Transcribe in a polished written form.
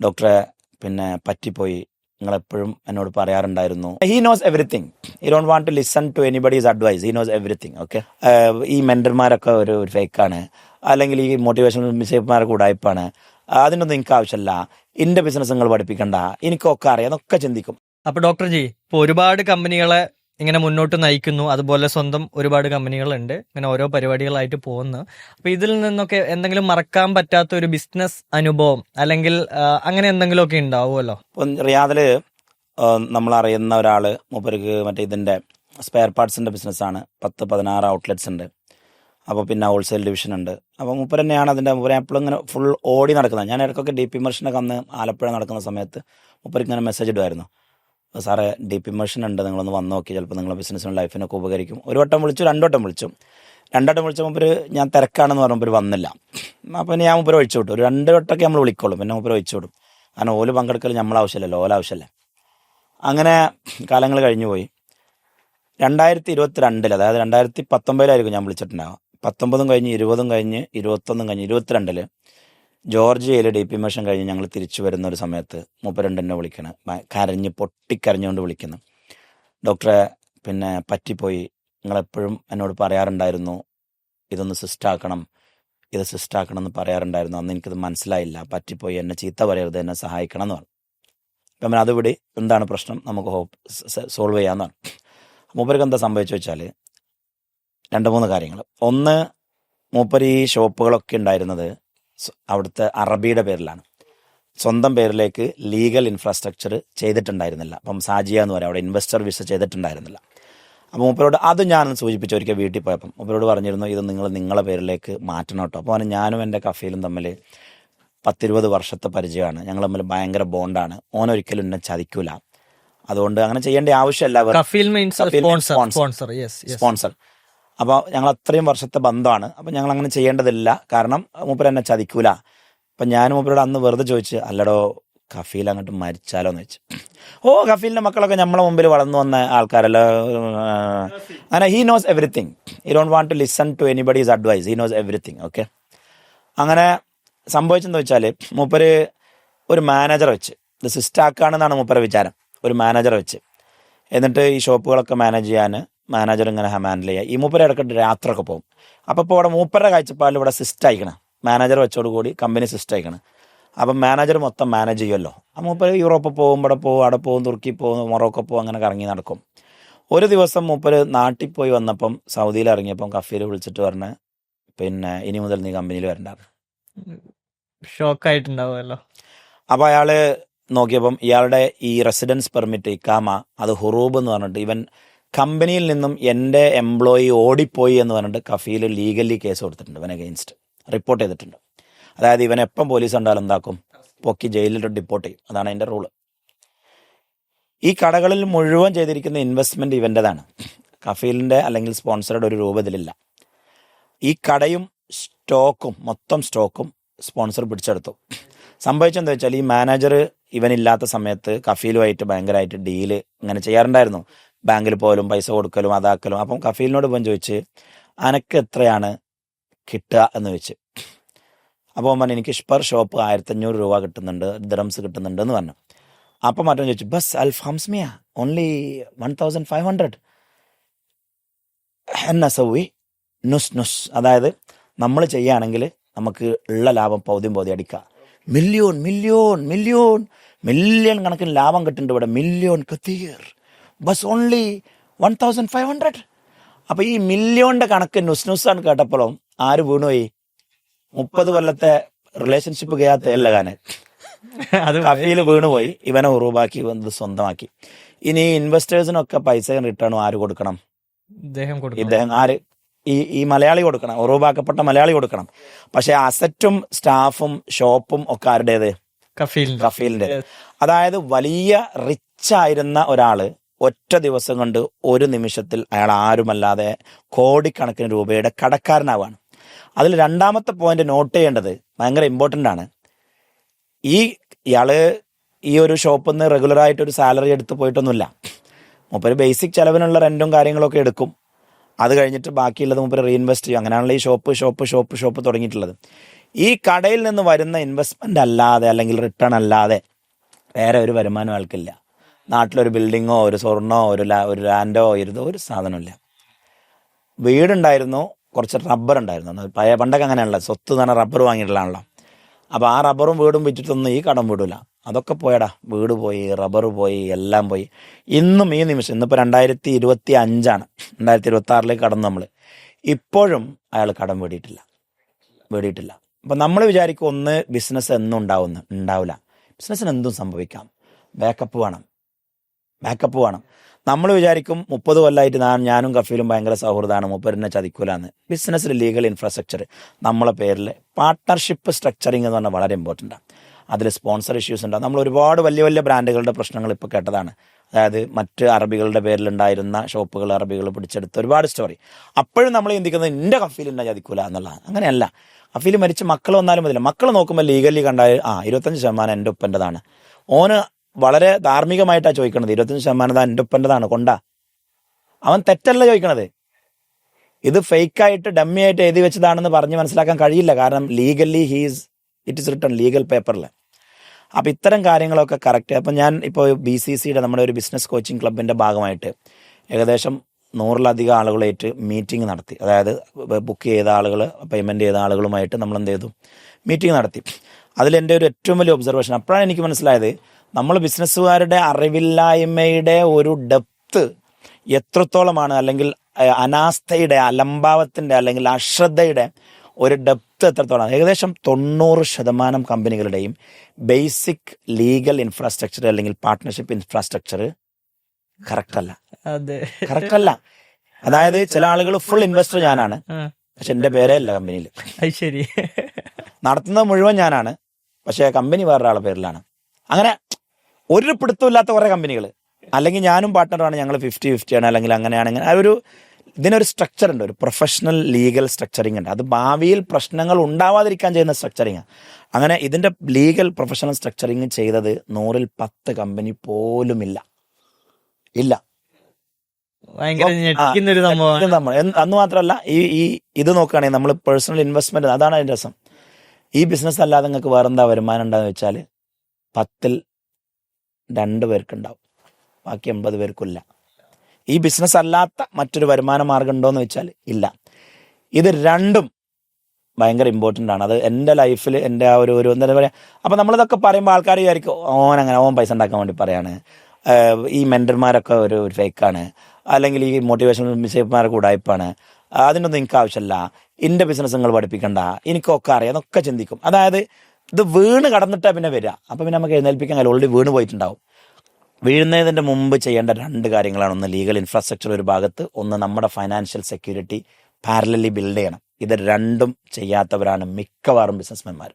ഡോക്ടറെ പിന്നെ പറ്റിപ്പോയി, നിങ്ങളെപ്പോഴും എന്നോട് പറയാറുണ്ടായിരുന്നു. He knows everything, he don't want to listen to anybody's advice, he knows everything. Okay, ഈ മെന്റർമാരൊക്കെ ഒരു ഫേക്കാണ്, അല്ലെങ്കിൽ ഈ മോട്ടിവേഷണൽ മിസ്സേപ്പ്മാരൊക്കെ ഉടായ്പാണ്, അതിനൊന്നും എനിക്ക് ആവശ്യമില്ല, ഇന്റെ ബിസിനസ് നിങ്ങൾ പഠിപ്പിക്കണ്ട, എനിക്കൊക്കെ അറിയാം, എന്നൊക്കെ ചിന്തിക്കും. അപ്പൊ ഡോക്ടർ ജി, ഇപ്പൊ ഒരുപാട് കമ്പനികളെ ഇങ്ങനെ മുന്നോട്ട് നയിക്കുന്നു, അതുപോലെ സ്വന്തം ഒരുപാട് കമ്പനികളുണ്ട്, ഇങ്ങനെ ഓരോ പരിപാടികളായിട്ട് പോകുന്നു. അപ്പൊ ഇതിൽ നിന്നൊക്കെ എന്തെങ്കിലും മറക്കാൻ പറ്റാത്ത ഒരു ബിസിനസ് അനുഭവം അല്ലെങ്കിൽ അങ്ങനെ എന്തെങ്കിലുമൊക്കെ ഉണ്ടാവുമല്ലോ? ഇപ്പം റിയാദില് നമ്മൾ അറിയുന്ന ഒരാള്, മൂപ്പർക്ക് മറ്റേ ഇതിന്റെ സ്പെയർ പാർട്സിന്റെ ബിസിനസ്സാണ്. 10-16 ഔട്ട്ലെറ്റ്സ് ഉണ്ട്. അപ്പോൾ പിന്നെ ഹോൾസെയിൽ ഡിവിഷൻ ഉണ്ട്. അപ്പോൾ മൂപ്പർ തന്നെയാണ് അതിൻ്റെ മൂപ്പര് എപ്പോഴും ഇങ്ങനെ ഫുൾ ഓടി നടക്കുന്നത്. ഞാൻ ഇടയ്ക്കൊക്കെ DP ഇമേഴ്സിനൊക്കെ അന്ന് ആലപ്പുഴ നടക്കുന്ന സമയത്ത് മൂപ്പർക്ക് ഇങ്ങനെ മെസ്സേജ് ഇടുമായിരുന്നു, സാറേ DP ഇമേഴ്ഷൻ ഉണ്ട്, നിങ്ങളൊന്ന് വന്ന് നോക്കി, ചിലപ്പോൾ നിങ്ങളുടെ ബിസിനസ്സിനും ലൈഫിനൊക്കെ ഉപകരിക്കും. ഒരു വട്ടം വിളിച്ചു, 2 വട്ടം വിളിച്ചു. 2 വട്ടം വിളിച്ച മൂപ്പര് ഞാൻ തിരക്കാണെന്ന് പറഞ്ഞപ്പോൾ വന്നില്ല. അപ്പോൾ ഞാൻ മൂപ്പര് ഒഴിച്ചു വിട്ടു. ഒരു 2 വട്ടമൊക്കെ നമ്മൾ വിളിക്കുള്ളൂ, പിന്നെ മൂപ്പര് ഒഴിച്ചു വിടും. കാരണം ഓല് പങ്കെടുക്കൽ നമ്മൾ ആവശ്യമില്ലല്ലോ, ഓല ആവശ്യമല്ലേ. അങ്ങനെ കാലങ്ങൾ കഴിഞ്ഞു പോയി. 2022, അതായത് 2019 ഞാൻ വിളിച്ചിട്ടുണ്ടാകും. 19 കഴിഞ്ഞ് 20 കഴിഞ്ഞ് 21 കഴിഞ്ഞ് 22 ജോർജിയയിൽ DP ഇമേഴ്ഷൻ കഴിഞ്ഞ് ഞങ്ങൾ തിരിച്ചു വരുന്ന ഒരു സമയത്ത് മൂപ്പരണ്ടെന്നെ വിളിക്കണം, കരഞ്ഞ് പൊട്ടിക്കരഞ്ഞുകൊണ്ട് വിളിക്കുന്നു, ഡോക്ടറെ പിന്നെ പറ്റിപ്പോയി, നിങ്ങളെപ്പോഴും എന്നോട് പറയാറുണ്ടായിരുന്നു ഇതൊന്ന് സിസ്റ്റാക്കണം, ഇത് സിസ്റ്റാക്കണം എന്ന് പറയാറുണ്ടായിരുന്നു, അന്ന് എനിക്കത് മനസ്സിലായില്ല, പറ്റിപ്പോയി, എന്നെ ചീത്ത പറയരുത്, എന്നെ സഹായിക്കണം എന്ന് പറഞ്ഞു. അപ്പം അതുപിടി എന്താണ് പ്രശ്നം, നമുക്ക് സോൾവ് ചെയ്യാമെന്ന് പറഞ്ഞു. മൂപ്പർക്ക് എന്താ സംഭവിച്ചു വെച്ചാൽ 2-3 കാര്യങ്ങൾ. ഒന്ന്, മൂപ്പർ ഈ ഷോപ്പുകളൊക്കെ ഉണ്ടായിരുന്നത് അവിടുത്തെ അറബിയുടെ പേരിലാണ്, സ്വന്തം പേരിലേക്ക് ലീഗൽ ഇൻഫ്രാസ്ട്രക്ചർ ചെയ്തിട്ടുണ്ടായിരുന്നില്ല. അപ്പം സാജിയ എന്ന് പറയും, അവിടെ ഇൻവെസ്റ്റർ വിസ ചെയ്തിട്ടുണ്ടായിരുന്നില്ല. അപ്പോൾ മൂപ്പരോട് അത് ഞാനൊന്ന് സൂചിപ്പിച്ചു. ഒരിക്കൽ വീട്ടിൽ പോയപ്പം മൂപ്പരോട് പറഞ്ഞിരുന്നു, ഇത് നിങ്ങളെ പേരിലേക്ക് മാറ്റണം കേട്ടോ. അപ്പോൾ ഞാനും എൻ്റെ കഫീലും തമ്മിൽ 10-20 വർഷത്തെ പരിചയമാണ്, ഞങ്ങൾ തമ്മിൽ ഭയങ്കര ബോണ്ടാണ്, ഓനൊരിക്കലും എന്നെ ചതിക്കൂല, അതുകൊണ്ട് അങ്ങനെ ചെയ്യേണ്ട ആവശ്യമില്ല. സ്പോൺസർ. അപ്പോൾ ഞങ്ങൾ അത്രയും വർഷത്തെ ബന്ധമാണ്, അപ്പോൾ ഞങ്ങൾ അങ്ങനെ ചെയ്യേണ്ടതില്ല, കാരണം മൂപ്പർ എന്നെ ചതിക്കൂല. അപ്പം ഞാൻ മൂപ്പരോട് അന്ന് വെറുതെ ചോദിച്ച്, അല്ലടോ കഫീൽ അങ്ങോട്ട് മരിച്ചാലോ എന്ന് വെച്ച്. കഫീലിൻ്റെ മക്കളൊക്കെ നമ്മളെ മുമ്പിൽ വളർന്നു വന്ന ആൾക്കാരല്ലോ, അങ്ങനെ he knows everything, he don't want to listen to anybody's advice, he knows everything. Okay, അങ്ങനെ സംഭവിച്ചെന്ന് വെച്ചാൽ മൂപ്പര് ഒരു മാനേജർ വെച്ച്, ഇത് സിസ്റ്റാക്കാണെന്നാണ് മൂപ്പരെ വിചാരം, ഒരു മാനേജർ വെച്ച്, എന്നിട്ട് ഈ ഷോപ്പുകളൊക്കെ മാനേജ് ചെയ്യാൻ മാനേജർ ഇങ്ങനെ ഹാൻഡിൽ ചെയ്യുക. ഈ മൂപ്പര് ഇടയ്ക്കിട്ട് യാത്രയൊക്കെ പോകും. അപ്പോൾ ഇപ്പോൾ ഇവിടെ മൂപ്പരുടെ കാഴ്ചപ്പാടിൽ ഇവിടെ സിസ്റ്റ് അയക്കണം, മാനേജർ വെച്ചോടുകൂടി കമ്പനി സിസ്റ്റ് അയക്കണം. അപ്പം മാനേജർ മൊത്തം മാനേജ് ചെയ്യുമല്ലോ. ആ മൂപ്പര് യൂറോപ്പ് പോകും, ഇവിടെ പോകും, അവിടെ പോകും, തുർക്കി പോകും, മൊറോക്കോ പോകും, അങ്ങനെ കറങ്ങി നടക്കും. ഒരു ദിവസം മൂപ്പര് നാട്ടിൽ പോയി വന്നപ്പം, സൗദിയിൽ ഇറങ്ങിയപ്പം കഫീൽ വിളിച്ചിട്ട് പറഞ്ഞ്, പിന്നെ ഇനി മുതൽ നീ കമ്പനിയിൽ വരണ്ടായിരുന്നു. ഷോക്കായിട്ടുണ്ടാവുമല്ലോ. അപ്പോൾ അയാൾ നോക്കിയപ്പം ഇയാളുടെ ഈ റെസിഡൻസ് പെർമിറ്റ് ഇക്കാമ അത് ഹുറൂബ് എന്ന് പറഞ്ഞിട്ട്, ഇവൻ കമ്പനിയിൽ നിന്നും എൻ്റെ എംപ്ലോയി ഓടിപ്പോയി എന്ന് പറഞ്ഞിട്ട് കഫീൽ ലീഗലി കേസ് കൊടുത്തിട്ടുണ്ട്, ഇവൻ അഗെയിൻസ്റ്റ് റിപ്പോർട്ട് ചെയ്തിട്ടുണ്ട്. അതായത് ഇവൻ എപ്പം പോലീസ് കണ്ടാലും എന്താക്കും, പൊക്കി ജയിലിൽ ഡിപ്പോർട്ട് ചെയ്യും, അതാണ് അതിൻ്റെ റൂള്. ഈ കടകളിൽ മുഴുവൻ ചെയ്തിരിക്കുന്ന ഇൻവെസ്റ്റ്മെൻറ്റ് ഇവൻ്റെതാണ്, കഫീലിൻ്റെ അല്ലെങ്കിൽ സ്പോൺസറുടെ ഒരു രൂപ ഇതിലില്ല. ഈ കടയും മൊത്തം സ്റ്റോക്കും സ്പോൺസർ പിടിച്ചെടുത്തു. സംഭവിച്ചെന്താ വെച്ചാൽ, ഈ മാനേജർ ഇവനില്ലാത്ത സമയത്ത് കഫീലുമായിട്ട് ഭയങ്കരമായിട്ട് ഡീല് ഇങ്ങനെ ചെയ്യാറുണ്ടായിരുന്നു, ബാങ്കിൽ പോലും പൈസ കൊടുക്കലും അതാക്കലും. അപ്പം കഫീലിനോട് ഇപ്പം ചോദിച്ച്, അനക്ക് എത്രയാണ് കിട്ടുക എന്ന് വെച്ച്. അപ്പോൾ പറഞ്ഞു, എനിക്ക് പെർ ഷോപ്പ് 1500 രൂപ കിട്ടുന്നുണ്ട്, ദിറംസ് കിട്ടുന്നുണ്ട് എന്ന് പറഞ്ഞു. അപ്പം മറ്റോ ചോദിച്ചു, ബസ് അൽഫാംസ്മിയ ഓൺലി 1500 എന്നാ സൗവി നുസ്, അതായത് നമ്മൾ ചെയ്യുകയാണെങ്കിൽ നമുക്ക് ഉള്ള ലാഭം പൗതിയും അടിക്കുക, മില്യൺ കണക്കിന് ലാഭം കിട്ടുന്നുണ്ട് ഇവിടെ, മില്യൺ കത്തീർ, ബസ് ഓൺലി 1500. അപ്പോൾ ഈ മില്യണിൻ്റെ കണക്ക് നുസ്സാണ് കേട്ടപ്പോഴും ആര് വീണുപോയി, 30 കൊല്ലത്തെ റിലേഷൻഷിപ്പ് ചെയ്യാത്ത എല്ലകാനെ അത് കഫീൽ വീണുപോയി, ഇവനെ ഉറൂബാക്കി വന്നത് സ്വന്തമാക്കി. ഇനി ഇൻവെസ്റ്റേഴ്സിനൊക്കെ പൈസ റിട്ടേണും ആര് കൊടുക്കണം, ഇദ്ദേഹം ആര്, ഈ മലയാളി കൊടുക്കണം, ഉറൂബാക്കപ്പെട്ട മലയാളി കൊടുക്കണം. പക്ഷെ അസറ്റും സ്റ്റാഫും ഷോപ്പും ഒക്കെ ആരുടേത്, കഫീലിന്റെ. അതായത് വലിയ റിച്ച് ആയിരുന്ന ഒരാള് ഒറ്റ ദിവസം കൊണ്ട് ഒരു നിമിഷത്തിൽ അയാൾ ആരുമല്ലാതെ കോടിക്കണക്കിന് രൂപയുടെ കടക്കാരനാവാണ്. അതിൽ 2ാമത്തെ പോയിന്റ് നോട്ട് ചെയ്യേണ്ടത് ഭയങ്കര ഇമ്പോർട്ടൻ്റ് ആണ്. ഇയാള് ഈ ഒരു ഷോപ്പിൽ നിന്ന് റെഗുലറായിട്ടൊരു സാലറി എടുത്ത് പോയിട്ടൊന്നുമില്ല. മൂപ്പര് ബേസിക് ചെലവിനുള്ള റെന്റും കാര്യങ്ങളൊക്കെ എടുക്കും, അത് കഴിഞ്ഞിട്ട് ബാക്കിയുള്ളത് മൂപ്പര് റീഇൻവെസ്റ്റ് ചെയ്യും. അങ്ങനെയാണല്ലോ ഈ ഷോപ്പ് തുടങ്ങിയിട്ടുള്ളത്. ഈ കടയിൽ നിന്ന് വരുന്ന ഇൻവെസ്റ്റ്മെൻ്റ് അല്ലാതെ അല്ലെങ്കിൽ റിട്ടേൺ അല്ലാതെ വേറെ ഒരു വരുമാനം ആൾക്കില്ല. നാട്ടിലൊരു ബിൽഡിങ്ങോ ഒരു സ്വർണ്ണോ ഒരു ലാൻഡോ ഒരു സാധനമില്ല. വീടുണ്ടായിരുന്നു, കുറച്ച് റബ്ബർ ഉണ്ടായിരുന്നു. പണ്ടൊക്കെ അങ്ങനെയാണല്ലോ, സ്വത്ത് എന്ന് പറഞ്ഞാൽ റബ്ബർ വാങ്ങിയിട്ടുള്ളതാണല്ലോ. അപ്പോൾ ആ റബ്ബറും വീടും വിറ്റിട്ടൊന്നും ഈ കടം വീടില്ല. അതൊക്കെ പോയടാ, വീട് പോയി, റബ്ബർ പോയി, എല്ലാം പോയി. ഇന്നും ഈ നിമിഷം, ഇന്നിപ്പോൾ 2025 2026 കടന്നു നമ്മൾ. ഇപ്പോഴും അയാൾ കടം വീടിയിട്ടില്ല. അപ്പം നമ്മൾ വിചാരിക്കും ഒന്ന് ബിസിനസ് എന്നും ഉണ്ടാവില്ല. ബിസിനസ്സിന് എന്തും സംഭവിക്കാം. ബാക്കപ്പ് വേണം. നമ്മൾ വിചാരിക്കും 30 കൊല്ലമായിട്ട് ഞാനും കഫീലും ഭയങ്കര സൗഹൃദമാണ്, മൂപ്പരിനെ ചതിക്കൂലെന്ന്. ബിസിനസ്സിൽ ലീഗൽ ഇൻഫ്രാസ്ട്രക്ചർ നമ്മളെ പേരിൽ പാർട്ട്ണർഷിപ്പ് സ്ട്രക്ചറിങ് എന്ന് പറഞ്ഞാൽ വളരെ ഇമ്പോർട്ടൻ്റാണ്. അതിൽ സ്പോൺസർ ഇഷ്യൂസ് ഉണ്ടാകും. നമ്മൾ ഒരുപാട് വലിയ വലിയ ബ്രാൻഡുകളുടെ പ്രശ്നങ്ങൾ ഇപ്പോൾ കേട്ടതാണ്. അതായത് മറ്റ് അറബികളുടെ പേരിലുണ്ടായിരുന്ന ഷോപ്പുകൾ അറബികൾ പിടിച്ചെടുത്ത ഒരുപാട് സ്റ്റോറി. അപ്പോഴും നമ്മൾ ചിന്തിക്കുന്നത് എൻ്റെ കഫീൽ ഉണ്ടാ ചതിക്കൂല എന്നുള്ളതാണ്. അങ്ങനെയല്ല. കഫീൽ മരിച്ച് മക്കൾ വന്നാലും മതില്ല. മക്കൾ നോക്കുമ്പോൾ ലീഗലി കണ്ടാൽ 25% എൻ്റെ ഉപ്പൻ്റെതാണ്. ഓന് വളരെ ധാർമ്മികമായിട്ടാണ് ചോദിക്കണത്. 25% എൻ്റെ ഉപ്പൻ്റെതാണ് കൊണ്ടാ. അവൻ തെറ്റല്ല ചോദിക്കണത്. ഇത് ഫേക്കായിട്ട് ഡമ്മി ആയിട്ട് എഴുതി വെച്ചതാണെന്ന് പറഞ്ഞ് മനസ്സിലാക്കാൻ കഴിയില്ല. കാരണം legally it is written legal പേപ്പറിൽ. അപ്പം ഇത്തരം കാര്യങ്ങളൊക്കെ കറക്റ്റ്. അപ്പം ഞാൻ ഇപ്പോൾ BCCയുടെ നമ്മുടെ ഒരു ബിസിനസ് കോച്ചിങ് ക്ലബിൻ്റെ ഭാഗമായിട്ട് ഏകദേശം 100-ലധികം ആളുകളായിട്ട് മീറ്റിംഗ് നടത്തി. അതായത് ബുക്ക് ചെയ്ത ആളുകൾ, പേയ്മെൻറ്റ് ചെയ്ത ആളുകളുമായിട്ട് നമ്മൾ എന്ത് ചെയ്തു, മീറ്റിംഗ് നടത്തി. അതിലെൻ്റെ ഒരു ഏറ്റവും വലിയ ഒബ്സർവേഷൻ അപ്പോഴാണ് എനിക്ക് മനസ്സിലായത്, നമ്മൾ ബിസിനസ്സുകാരുടെ അറിവില്ലായ്മയുടെ ഒരു ഡെപ്ത് എത്രത്തോളമാണ്, അല്ലെങ്കിൽ അനാസ്ഥയുടെ, അലംഭാവത്തിൻ്റെ, അല്ലെങ്കിൽ അശ്രദ്ധയുടെ ഒരു ഡെപ്ത് എത്രത്തോളം. ഏകദേശം 90% കമ്പനികളുടെയും ബേസിക് ലീഗൽ ഇൻഫ്രാസ്ട്രക്ചർ അല്ലെങ്കിൽ പാർട്ട്ണർഷിപ്പ് ഇൻഫ്രാസ്ട്രക്ചർ കറക്റ്റ് അല്ല. അതായത് ചില ആളുകൾ ഫുൾ ഇൻവെസ്റ്റർ ഞാനാണ്, പക്ഷെ എൻ്റെ പേരേ അല്ല കമ്പനിയിൽ. ശരി. നടത്തുന്നത് മുഴുവൻ ഞാനാണ്, പക്ഷെ കമ്പനി വേറൊരാളുടെ പേരിലാണ്. അങ്ങനെ ഒരു പിടുത്തമില്ലാത്ത കുറേ കമ്പനികൾ. അല്ലെങ്കിൽ ഞാനും പാർട്ട്ണറാണ്, ഞങ്ങൾ 50-50 ആണ്, അല്ലെങ്കിൽ അങ്ങനെയാണ്. ഇതിനൊരു സ്ട്രക്ചർ ഉണ്ട്, ഒരു പ്രൊഫഷണൽ ലീഗൽ സ്ട്രക്ചറിങ് ഉണ്ട്. അത് ഭാവിയിൽ പ്രശ്നങ്ങൾ ഉണ്ടാവാതിരിക്കാൻ ചെയ്യുന്ന സ്ട്രക്ചറിങ്. അങ്ങനെ ഇതിൻ്റെ ലീഗൽ പ്രൊഫഷണൽ സ്ട്രക്ചറിങ് ചെയ്തത് 100-ൽ 10 കമ്പനി പോലും ഇല്ല. അന്ന് മാത്രമല്ല, ഇത് നോക്കുകയാണെങ്കിൽ നമ്മൾ പേഴ്സണൽ ഇൻവെസ്റ്റ്മെന്റ്, അതാണ് അതിൻ്റെ രസം. ഈ ബിസിനസ് അല്ലാതെ നിങ്ങൾക്ക് വേറെന്താ വരുമാനം ഉണ്ടാകുന്ന വെച്ചാൽ 10-ൽ 2 പേർക്കുണ്ടാവും, ബാക്കി 80 പേർക്കില്ല. ഈ ബിസിനസ് അല്ലാത്ത മറ്റൊരു വരുമാന മാർഗം ഉണ്ടോയെന്ന് വെച്ചാൽ ഇല്ല. ഇത് രണ്ടും ഭയങ്കര ഇമ്പോർട്ടൻ്റ് ആണ്. അത് എൻ്റെ ലൈഫിൽ എൻ്റെ ആ ഒരു എന്താ പറയുക. അപ്പം നമ്മളിതൊക്കെ പറയുമ്പോൾ ആൾക്കാർ വിചാരിക്കും ഓൻ പൈസ ഉണ്ടാക്കാൻ വേണ്ടി പറയാണ്, ഈ മെൻറ്റർമാരൊക്കെ ഒരു ഫേക്കാണ്, അല്ലെങ്കിൽ ഈ മോട്ടിവേഷണൽ മിസ്സേപ്പ്മാരൊക്കെ ഉടായ്പാണ്, അതിനൊന്നും എനിക്ക് ആവശ്യമില്ല, എൻ്റെ ബിസിനസ് നിങ്ങൾ പഠിപ്പിക്കണ്ട, എനിക്കൊക്കെ അറിയാം, അതൊക്കെ ചിന്തിക്കും. അതായത് ഇത് വീണ് കടന്നിട്ടാണ് പിന്നെ വരിക. അപ്പം പിന്നെ നമുക്ക് എഴുന്നേൽപ്പിക്കാൻ കഴിയില്ല, ഓൾറെഡി വീണ് പോയിട്ടുണ്ടാവും. വീഴുന്നതിൻ്റെ മുമ്പ് ചെയ്യേണ്ട 2 കാര്യങ്ങളാണ്. ഒന്ന് ലീഗൽ ഇൻഫ്രാസ്ട്രക്ചർ ഒരു ഭാഗത്ത്, ഒന്ന് നമ്മുടെ ഫൈനാൻഷ്യൽ സെക്യൂരിറ്റി പാരലലി ബിൽഡ് ചെയ്യണം. ഇത് രണ്ടും ചെയ്യാത്തവരാണ് മിക്കവാറും ബിസിനസ്മാൻമാർ.